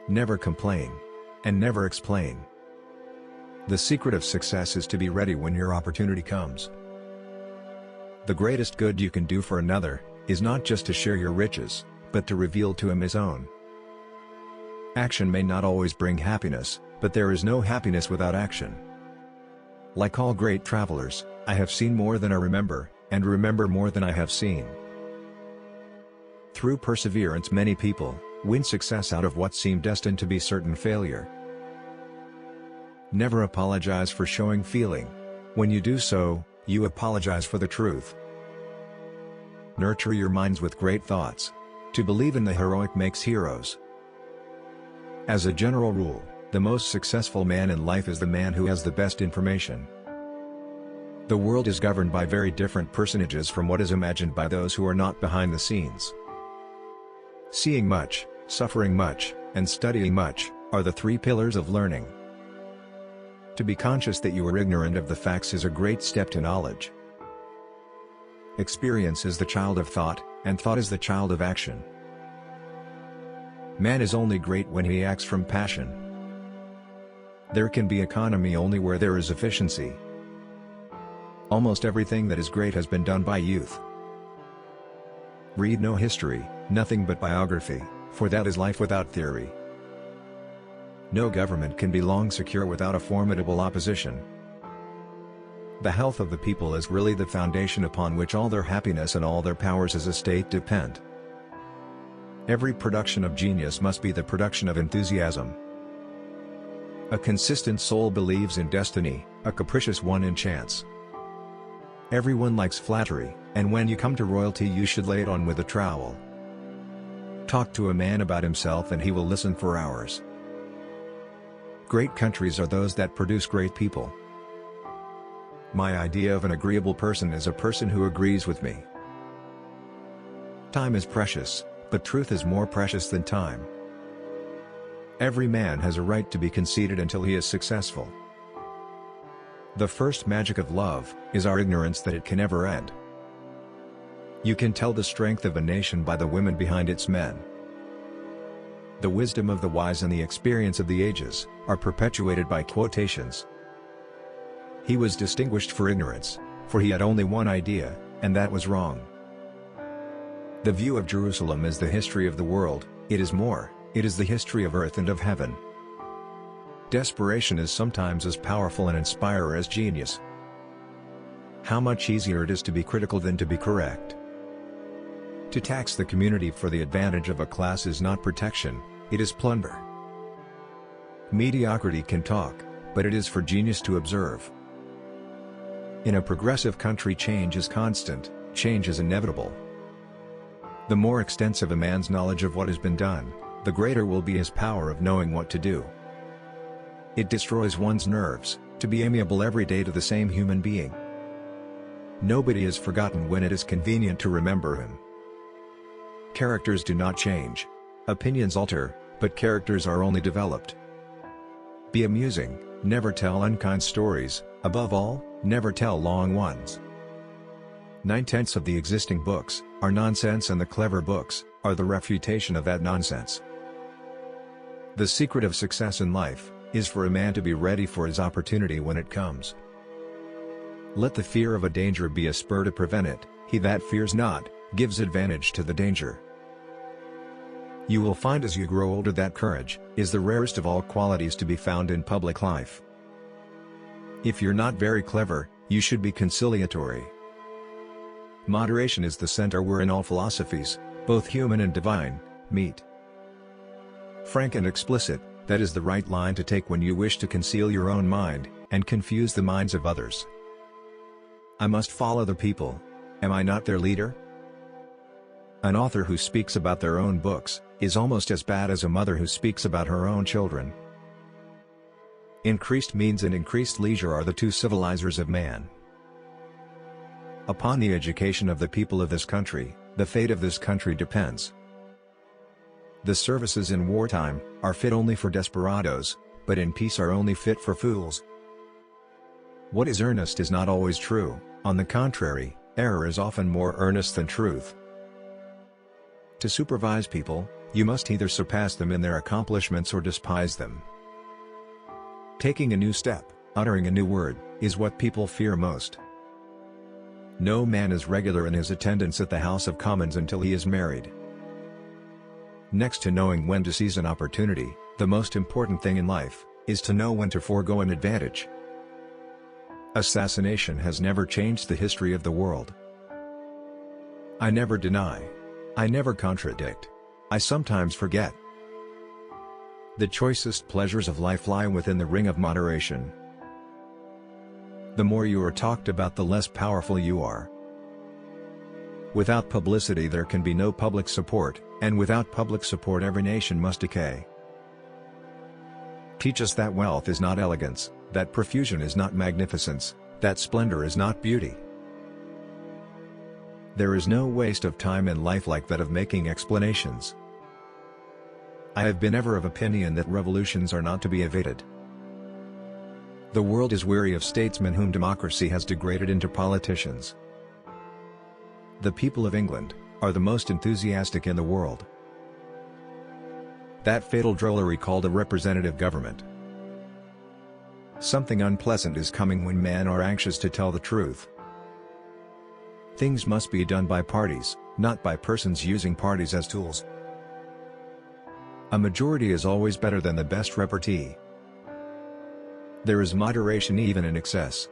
never complain, and never explain. The secret of success is to be ready when your opportunity comes. The greatest good you can do for another is not just to share your riches, but to reveal to him his own. Action may not always bring happiness, but there is no happiness without action. Like all great travelers, I have seen more than I remember, and remember more than I have seen. Through perseverance many people win success out of what seemed destined to be certain failure. Never apologize for showing feeling. When you do so, you apologize for the truth. Nurture your minds with great thoughts. To believe in the heroic makes heroes. As a general rule, the most successful man in life is the man who has the best information. The world is governed by very different personages from what is imagined by those who are not behind the scenes. Seeing much, suffering much, and studying much are the three pillars of learning. To be conscious that you are ignorant of the facts is a great step to knowledge. Experience is the child of thought, and thought is the child of action. Man is only great when he acts from passion. There can be economy only where there is efficiency. Almost everything that is great has been done by youth. Read no history, nothing but biography, for that is life without theory. No government can be long secure without a formidable opposition. The health of the people is really the foundation upon which all their happiness and all their powers as a state depend. Every production of genius must be the production of enthusiasm. A consistent soul believes in destiny, a capricious one in chance. Everyone likes flattery, and when you come to royalty you should lay it on with a trowel. Talk to a man about himself and he will listen for hours. Great countries are those that produce great people. My idea of an agreeable person is a person who agrees with me. Time is precious, but truth is more precious than time. Every man has a right to be conceited until he is successful. The first magic of love is our ignorance that it can never end. You can tell the strength of a nation by the women behind its men. The wisdom of the wise and the experience of the ages are perpetuated by quotations. He was distinguished for ignorance, for he had only one idea, and that was wrong. The view of Jerusalem is the history of the world, it is more, it is the history of earth and of heaven. Desperation is sometimes as powerful an inspirer as genius. How much easier it is to be critical than to be correct. To tax the community for the advantage of a class is not protection, it is plunder. Mediocrity can talk, but it is for genius to observe. In a progressive country change is constant, change is inevitable. The more extensive a man's knowledge of what has been done, the greater will be his power of knowing what to do. It destroys one's nerves, to be amiable every day to the same human being. Nobody is forgotten when it is convenient to remember him. Characters do not change. Opinions alter, but characters are only developed. Be amusing, never tell unkind stories, above all, never tell long ones. 9/10 of the existing books are nonsense and the clever books are the refutation of that nonsense. The secret of success in life is for a man to be ready for his opportunity when it comes. Let the fear of a danger be a spur to prevent it, he that fears not, gives advantage to the danger. You will find as you grow older that courage is the rarest of all qualities to be found in public life. If you're not very clever, you should be conciliatory. Moderation is the center wherein all philosophies, both human and divine, meet. Frank and explicit, that is the right line to take when you wish to conceal your own mind, and confuse the minds of others. I must follow the people. Am I not their leader? An author who speaks about their own books is almost as bad as a mother who speaks about her own children. Increased means and increased leisure are the two civilizers of man. Upon the education of the people of this country, the fate of this country depends. The services in wartime are fit only for desperadoes, but in peace are only fit for fools. What is earnest is not always true, on the contrary, error is often more earnest than truth. To supervise people, You must either surpass them in their accomplishments or despise them. Taking a new step, uttering a new word, is what people fear most. No man is regular in his attendance at the House of Commons until he is married. Next to knowing when to seize an opportunity, the most important thing in life is to know when to forego an advantage. Assassination has never changed the history of the world. I never deny. I never contradict. I sometimes forget. The choicest pleasures of life lie within the ring of moderation. The more you are talked about, the less powerful you are. Without publicity there can be no public support, and without public support every nation must decay. Teach us that wealth is not elegance, that profusion is not magnificence, that splendor is not beauty. There is no waste of time in life like that of making explanations. I have been ever of opinion that revolutions are not to be evaded. The world is weary of statesmen whom democracy has degraded into politicians. The people of England are the most enthusiastic in the world. That fatal drollery called a representative government. Something unpleasant is coming when men are anxious to tell the truth. Things must be done by parties, not by persons using parties as tools. A majority is always better than the best repartee. There is moderation even in excess.